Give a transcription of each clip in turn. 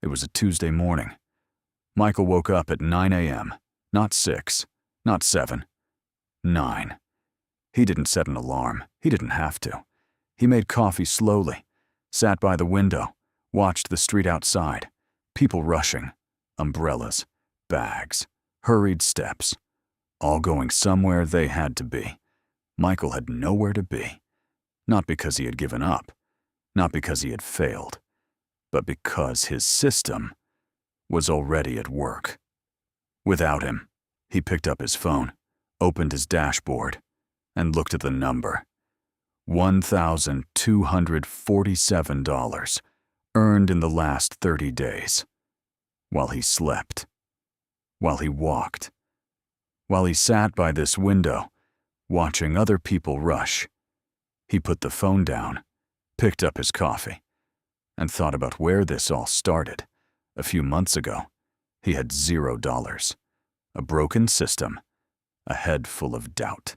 It was a Tuesday morning. Michael woke up at 9 a.m., not 6, not 7, 9. He didn't set an alarm. He didn't have to. He made coffee slowly, sat by the window, watched the street outside, people rushing, umbrellas, bags, hurried steps, all going somewhere they had to be. Michael had nowhere to be, not because he had given up, not because he had failed, but because his system was already at work. Without him, he picked up his phone, opened his dashboard, and looked at the number. $1,247 earned in the last 30 days. While he slept, while he walked, while he sat by this window, watching other people rush, he put the phone down, picked up his coffee, and thought about where this all started. A few months ago, he had $0, a broken system, a head full of doubt,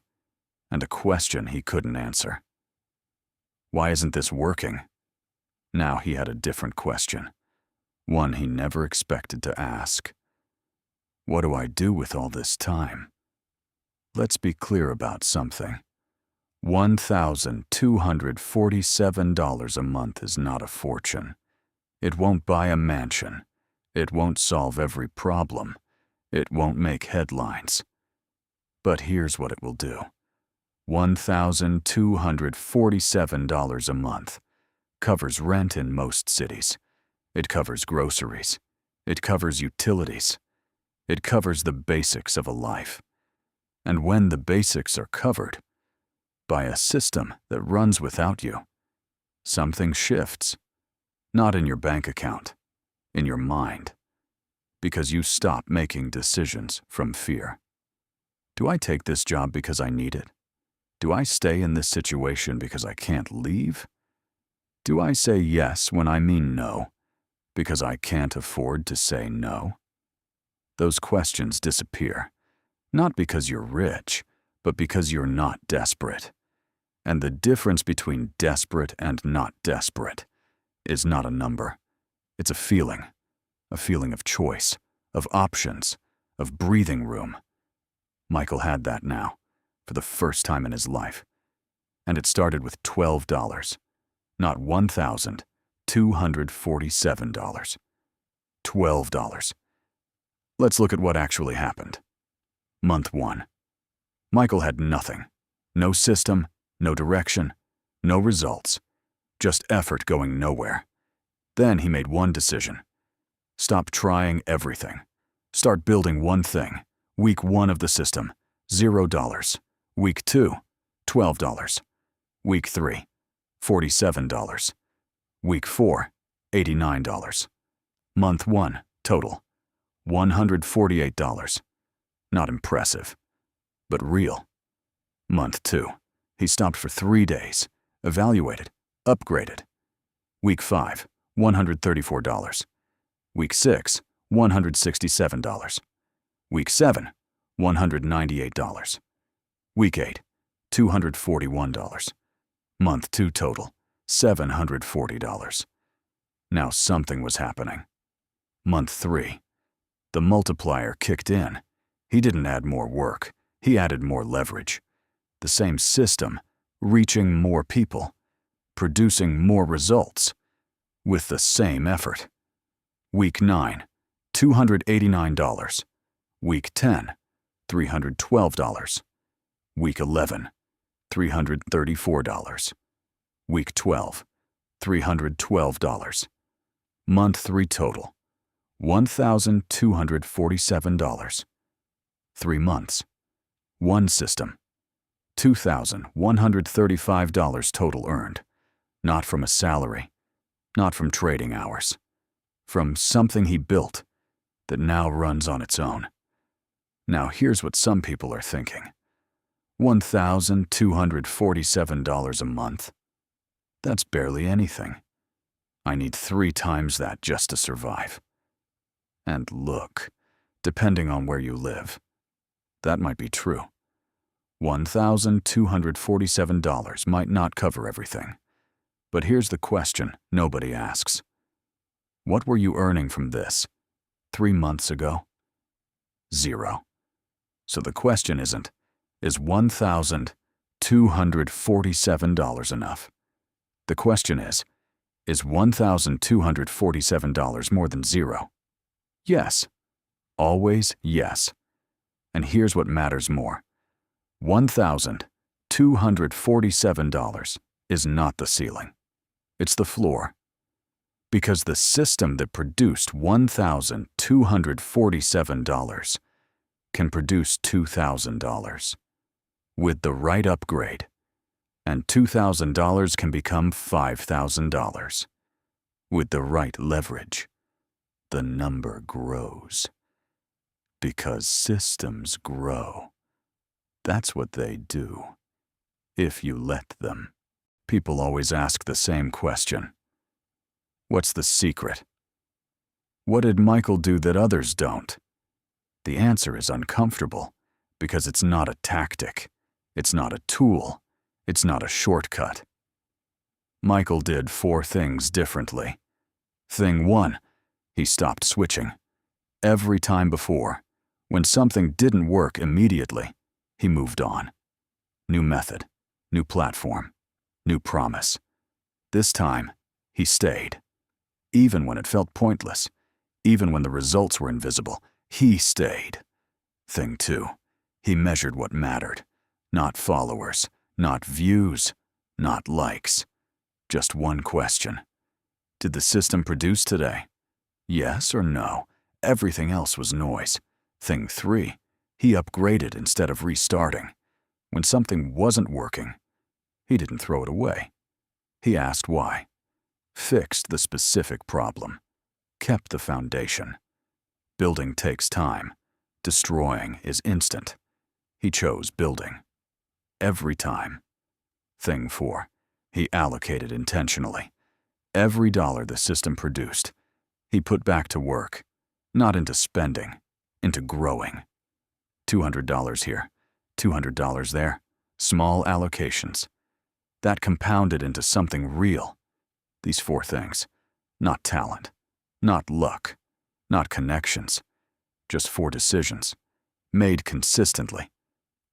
and a question he couldn't answer. Why isn't this working? Now he had a different question, one he never expected to ask. What do I do with all this time? Let's be clear about something. $1,247 a month is not a fortune. It won't buy a mansion. It won't solve every problem. It won't make headlines. But here's what it will do. $1,247 a month covers rent in most cities. It covers groceries. It covers utilities. It covers the basics of a life. And when the basics are covered by a system that runs without you, something shifts. Not in your bank account, in your mind, because you stop making decisions from fear. Do I take this job because I need it? Do I stay in this situation because I can't leave? Do I say yes when I mean no, because I can't afford to say no? Those questions disappear, not because you're rich, but because you're not desperate. And the difference between desperate and not desperate is not a number. It's a feeling of choice, of options, of breathing room. Michael had that now, for the first time in his life. And it started with $12, not $1,247. $12. Let's look at what actually happened. Month 1. Michael had nothing. No system, no direction, no results. Just effort going nowhere. Then he made one decision. Stop trying everything. Start building one thing. Week 1 of the system, $0. Week 2, $12. Week 3, $47. Week 4, $89. Month 1, total, $148. Not impressive, but real. Month 2, he stopped for 3 days, evaluated, upgraded. Week 5, $134. Week 6, $167. Week 7, $198. Week 8, $241. Month 2 total, $740. Now something was happening. Month 3, the multiplier kicked in. He didn't add more work, he added more leverage. The same system, reaching more people, producing more results, with the same effort. Week 9, $289. Week 10, $312. Week 11, $334. Week 12, $312. Month 3 total, $1,247. 3 months, one system, $2,135 total earned, not from a salary, not from trading hours, from something he built that now runs on its own. Now here's what some people are thinking. $1,247 a month. That's barely anything. I need 3 times that just to survive. And look, depending on where you live, that might be true. $1,247 might not cover everything. But here's the question nobody asks. What were you earning from this 3 months ago? 0. So the question isn't, is $1,247 enough? The question is $1,247 more than 0? Yes. Always yes. And here's what matters more. $1,247 is not the ceiling. It's the floor. Because the system that produced $1,247 can produce $2,000 with the right upgrade, and $2,000 can become $5,000 with the right leverage. The number grows because systems grow. That's what they do, if you let them. People always ask the same question. What's the secret? What did Michael do that others don't? The answer is uncomfortable because it's not a tactic, it's not a tool, it's not a shortcut. Michael did 4 things differently. Thing 1, he stopped switching. Every time before, when something didn't work immediately, he moved on. New method, new platform, new promise. This time, he stayed. Even when it felt pointless, even when the results were invisible, he stayed. Thing 2, he measured what mattered. Not followers, not views, not likes. Just one question. Did the system produce today? Yes or no? Everything else was noise. Thing 3, he upgraded instead of restarting. When something wasn't working, he didn't throw it away. He asked why. Fixed the specific problem. Kept the foundation. Building takes time. Destroying is instant. He chose building. Every time. Thing 4, he allocated intentionally. Every dollar the system produced, he put back to work, not into spending, into growing. $200 here, $200 there, small allocations. That compounded into something real. These 4 things, not talent, not luck, not connections, just 4 decisions, made consistently,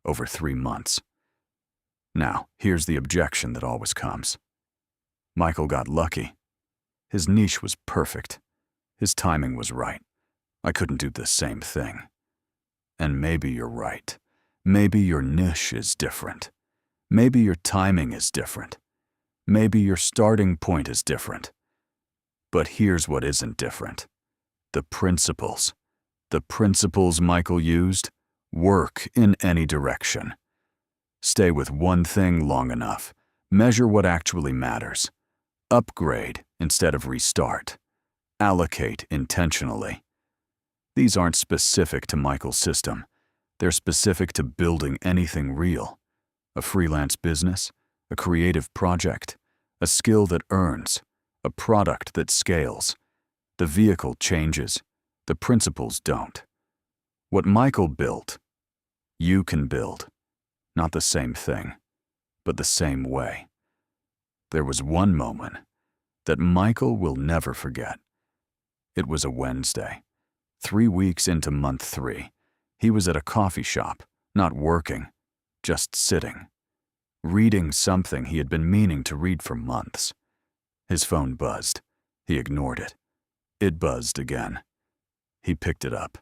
over 3 months. Now, here's the objection that always comes. Michael got lucky. His niche was perfect. His timing was right. I couldn't do the same thing. And maybe you're right. Maybe your niche is different. Maybe your timing is different. Maybe your starting point is different. But here's what isn't different. The principles. The principles Michael used work in any direction. Stay with one thing long enough. Measure what actually matters. Upgrade instead of restart. Allocate intentionally. These aren't specific to Michael's system. They're specific to building anything real. A freelance business, a creative project, a skill that earns, a product that scales. The vehicle changes, the principles don't. What Michael built, you can build. Not the same thing, but the same way. There was one moment that Michael will never forget. It was a Wednesday. 3 weeks into month 3, he was at a coffee shop, not working, just sitting, reading something he had been meaning to read for months. His phone buzzed. He ignored it. It buzzed again. He picked it up.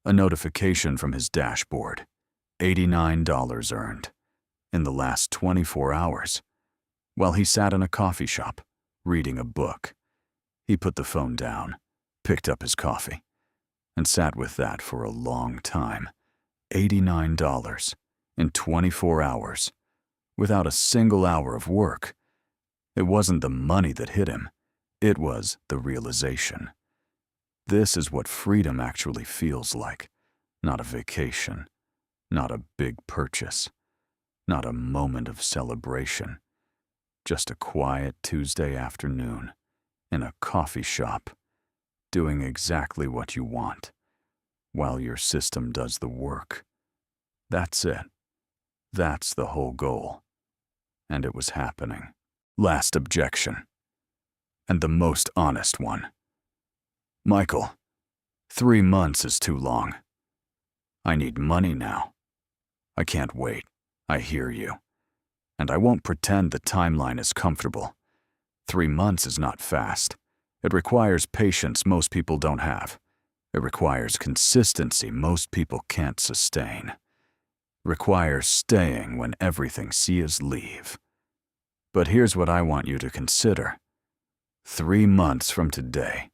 A notification from his dashboard. $89 earned in the last 24 hours while he sat in a coffee shop reading a book. He put the phone down, picked up his coffee, and sat with that for a long time. $89 in 24 hours without a single hour of work. It wasn't the money that hit him. It was the realization. This is what freedom actually feels like. Not a vacation. Not a big purchase. Not a moment of celebration. Just a quiet Tuesday afternoon in a coffee shop, doing exactly what you want, while your system does the work. That's it. That's the whole goal. And it was happening. Last objection, and the most honest one. Michael, 3 months is too long. I need money now. I can't wait. I hear you. And I won't pretend the timeline is comfortable. 3 months is not fast. It requires patience most people don't have. It requires consistency most people can't sustain. It requires staying when everything sees leave. But here's what I want you to consider. 3 months from today,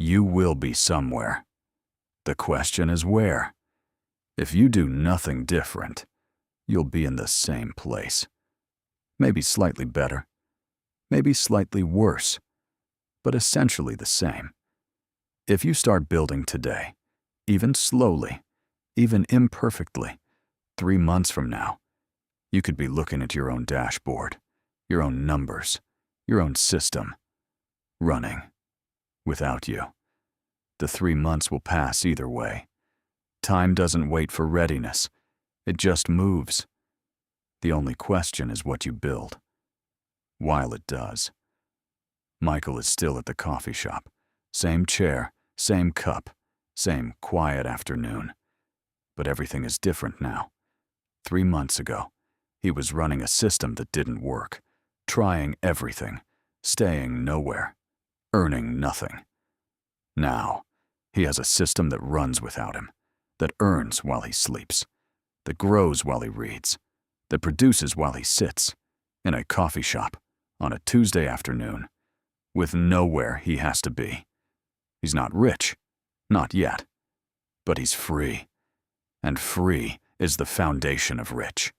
you will be somewhere. The question is where. If you do nothing different, you'll be in the same place. Maybe slightly better, maybe slightly worse, but essentially the same. If you start building today, even slowly, even imperfectly, 3 months from now, you could be looking at your own dashboard, your own numbers, your own system, running without you. The 3 months will pass either way. Time doesn't wait for readiness. It just moves. The only question is what you build. While it does. Michael is still at the coffee shop. Same chair, same cup, same quiet afternoon. But everything is different now. 3 months ago, he was running a system that didn't work, trying everything, staying nowhere, earning nothing. Now, he has a system that runs without him, that earns while he sleeps, that grows while he reads, that produces while he sits, in a coffee shop, on a Tuesday afternoon, with nowhere he has to be. He's not rich, not yet, but he's free. And free is the foundation of rich.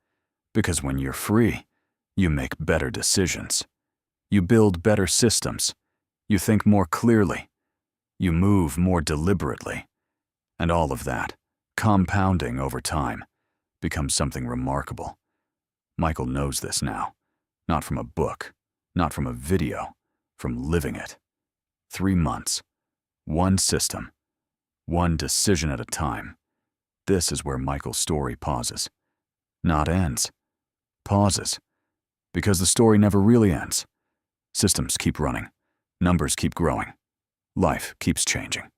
Because when you're free, you make better decisions. You build better systems. You think more clearly. You move more deliberately. And all of that, compounding over time, becomes something remarkable. Michael knows this now. Not from a book, not from a video, from living it. 3 months, one system, one decision at a time. This is where Michael's story pauses. Not ends. Pauses. Because the story never really ends. Systems keep running. Numbers keep growing. Life keeps changing.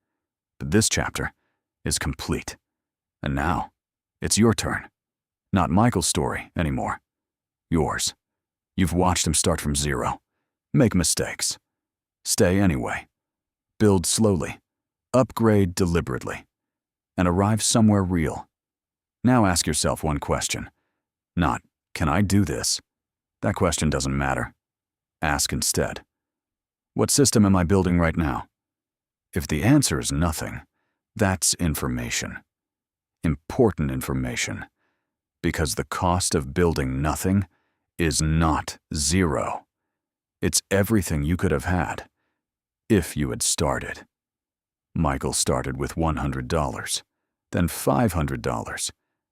But this chapter is complete. And now, it's your turn. Not Michael's story anymore. Yours. You've watched him start from zero. Make mistakes. Stay anyway. Build slowly. Upgrade deliberately. And arrive somewhere real. Now ask yourself one question. Not, can I do this? That question doesn't matter. Ask instead, what system am I building right now? If the answer is nothing, that's information. Important information. Because the cost of building nothing is not zero. It's everything you could have had if you had started. Michael started with $100, then $500,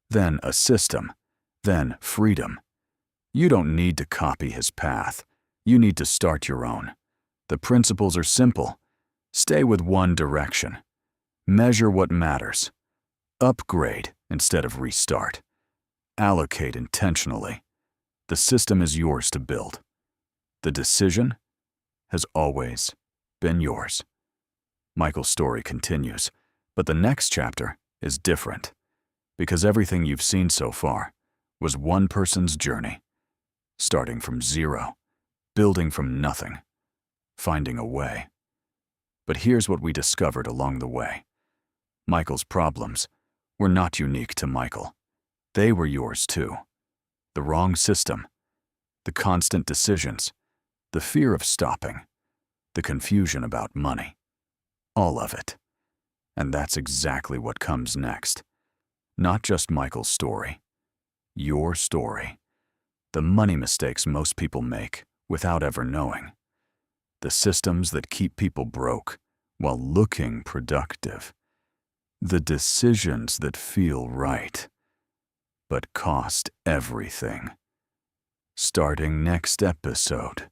then a system, then freedom. You don't need to copy his path. You need to start your own. The principles are simple. Stay with one direction. Measure what matters. Upgrade instead of restart. Allocate intentionally. The system is yours to build. The decision has always been yours. Michael's story continues, but the next chapter is different, because everything you've seen so far was one person's journey, starting from zero, building from nothing, finding a way. But here's what we discovered along the way. Michael's problems were not unique to Michael. They were yours too. The wrong system, the constant decisions, the fear of stopping, the confusion about money. All of it. And that's exactly what comes next. Not just Michael's story. Your story. The money mistakes most people make without ever knowing. The systems that keep people broke while looking productive. The decisions that feel right, but cost everything. Starting next episode,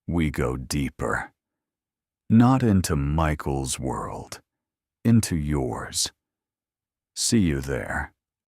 we go deeper. Not into Michael's world, into yours. See you there.